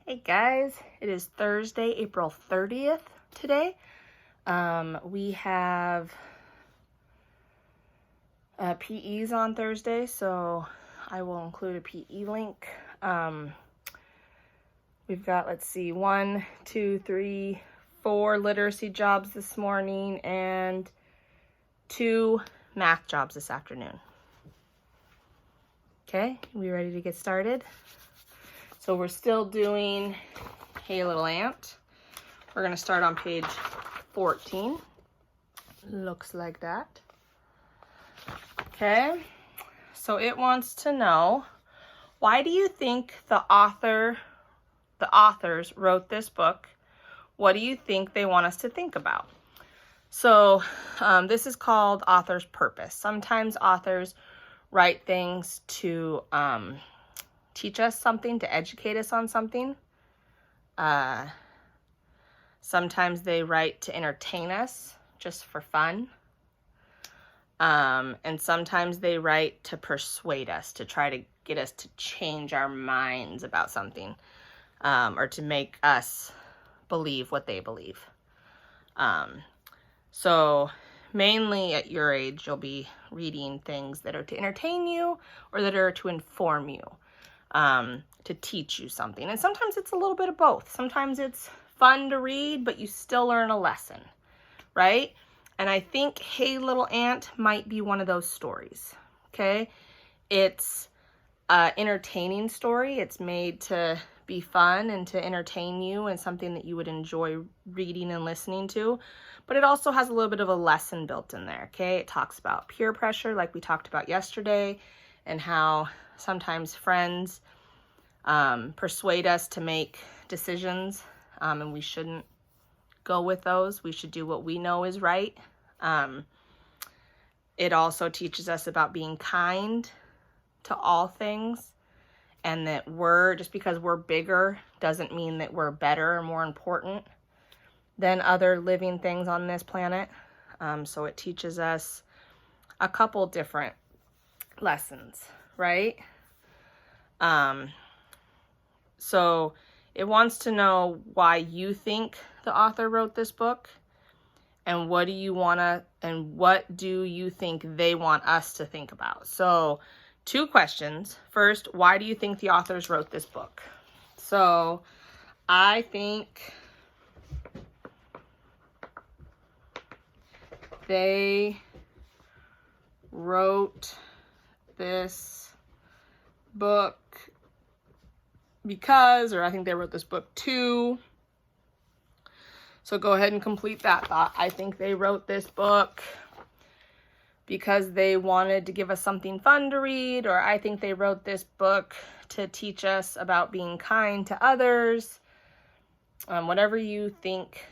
Hey guys, it is Thursday, April 30th today. We have PEs on Thursday, so I will include a PE link. We've got, 1, 2, 3, 4 literacy jobs this morning and 2 math jobs this afternoon. Okay, we ready to get started? So we're still doing Hey Little Ant. We're going to start on page 14. Looks like that. Okay, so it wants to know, why do you think the authors wrote this book? What do you think they want us to think about? So this is called author's purpose. Sometimes authors write things to teach us something, to educate us on something. Sometimes they write to entertain us, just for fun. And sometimes they write to persuade us, to try to get us to change our minds about something, or to make us believe what they believe. So mainly at your age, you'll be reading things that are to entertain you or that are to inform you, to teach you something. And sometimes it's a little bit of both. Sometimes it's fun to read, but you still learn a lesson, right? And I think Hey Little Ant might be one of those stories, okay? It's an entertaining story. It's made to be fun and to entertain you and something that you would enjoy reading and listening to. But it also has a little bit of a lesson built in there, okay? It talks about peer pressure, like we talked about yesterday, and how sometimes friends persuade us to make decisions, and we shouldn't go with those. We should do what we know is right. It also teaches us about being kind to all things, and that just because we're bigger doesn't mean that we're better or more important than other living things on this planet. So it teaches us a couple different lessons, right? So it wants to know why you think the author wrote this book, and what do you think they want us to think about? So 2 questions. First, why do you think the authors wrote this book? So I think they wrote this book because, or I think they wrote this book to. So go ahead and complete that thought. I think they wrote this book because they wanted to give us something fun to read, or I think they wrote this book to teach us about being kind to others. Whatever you think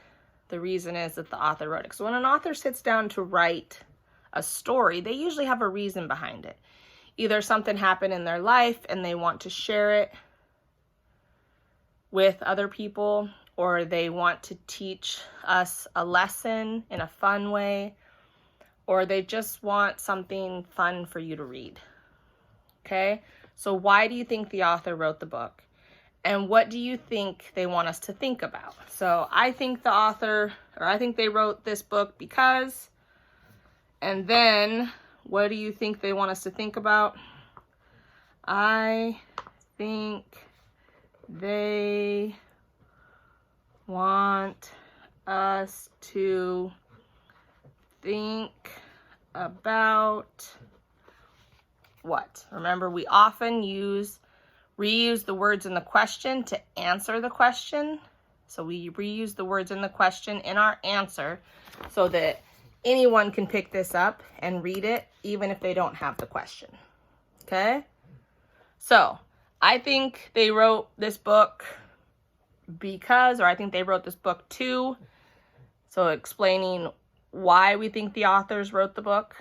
the reason is that the author wrote it. So when an author sits down to write a story, they usually have a reason behind it. Either something happened in their life and they want to share it with other people, or they want to teach us a lesson in a fun way, or they just want something fun for you to read. Okay? So why do you think the author wrote the book? And what do you think they want us to think about? So I think I think they wrote this book because, and then what do you think they want us to think about? I think they want us to think about what? Remember, we often reuse the words in the question to answer the question. So we reuse the words in the question in our answer so that anyone can pick this up and read it, even if they don't have the question. Okay? So I think they wrote this book because, or I think they wrote this book to. So explaining why we think the authors wrote the book.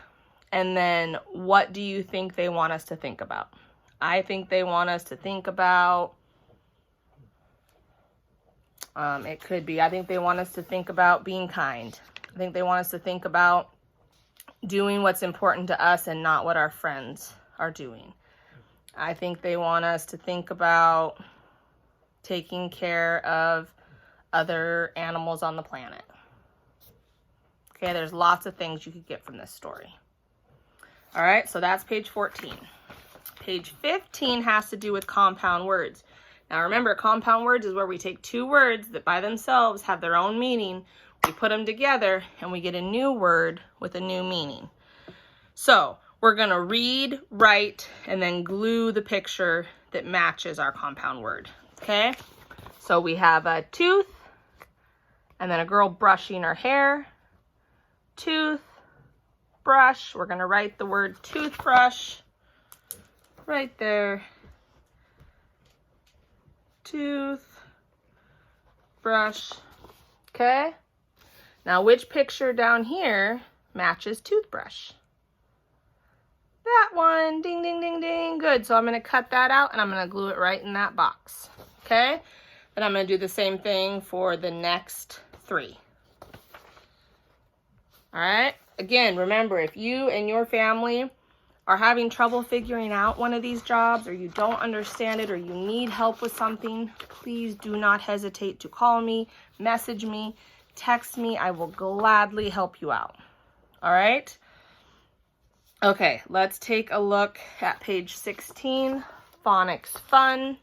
And then what do you think they want us to think about? I think they want us to think about, it could be, I think they want us to think about being kind. I think they want us to think about doing what's important to us and not what our friends are doing. I think they want us to think about taking care of other animals on the planet. Okay, there's lots of things you could get from this story. All right, so that's page 14. Page 15 has to do with compound words. Now remember, compound words is where we take two words that by themselves have their own meaning, we put them together, and we get a new word with a new meaning. So we're going to read, write, and then glue the picture that matches our compound word. Okay, so we have a tooth, and then a girl brushing her hair. Tooth, brush. We're going to write the word toothbrush right there. Tooth, brush. Okay, now which picture down here matches toothbrush? That one. Ding, ding, ding, ding. Good. So I'm going to cut that out and I'm going to glue it right in that box. Okay, and I'm going to do the same thing for the next three. All right, again, remember, if you and your family are having trouble figuring out one of these jobs, or you don't understand it, or you need help with something, please do not hesitate to call me, message me, text me. I will gladly help you out. All right? Okay, let's take a look at page 16, phonics fun.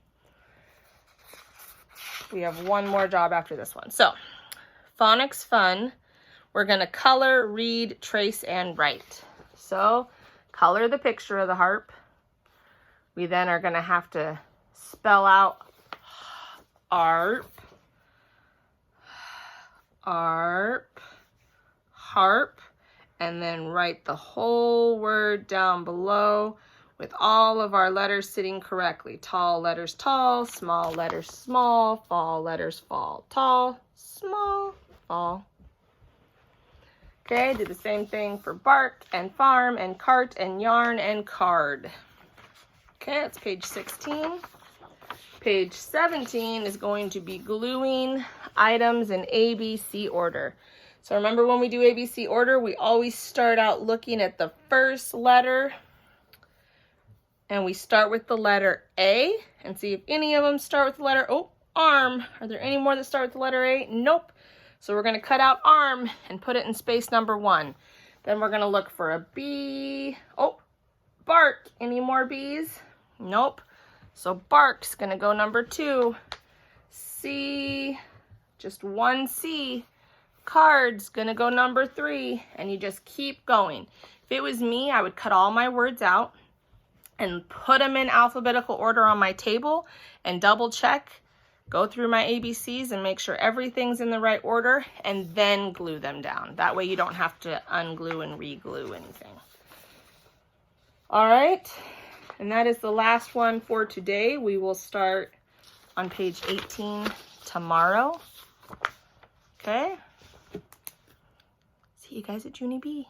We have one more job after this one. So, phonics fun. We're going to color, read, trace, and write. So, color the picture of the harp. We then are going to have to spell out ARP, ARP, harp, and then write the whole word down below with all of our letters sitting correctly. Tall letters tall, small letters small, fall letters fall, tall, small, fall. Okay, do the same thing for bark and farm and cart and yarn and card. Okay, that's page 16. Page 17 is going to be gluing items in ABC order. So remember, when we do ABC order, we always start out looking at the first letter. And we start with the letter A and see if any of them start with the letter, arm. Are there any more that start with the letter A? Nope. So we're going to cut out arm and put it in space number 1. Then we're going to look for a B. Bark. Any more B's? Nope. So bark's going to go number 2. C. Just one C. Card's going to go number 3. And you just keep going. If it was me, I would cut all my words out and put them in alphabetical order on my table and double check. Go through my ABCs and make sure everything's in the right order, and then glue them down. That way you don't have to unglue and re-glue anything. All right, and that is the last one for today. We will start on page 18 tomorrow. Okay? See you guys at Junie B.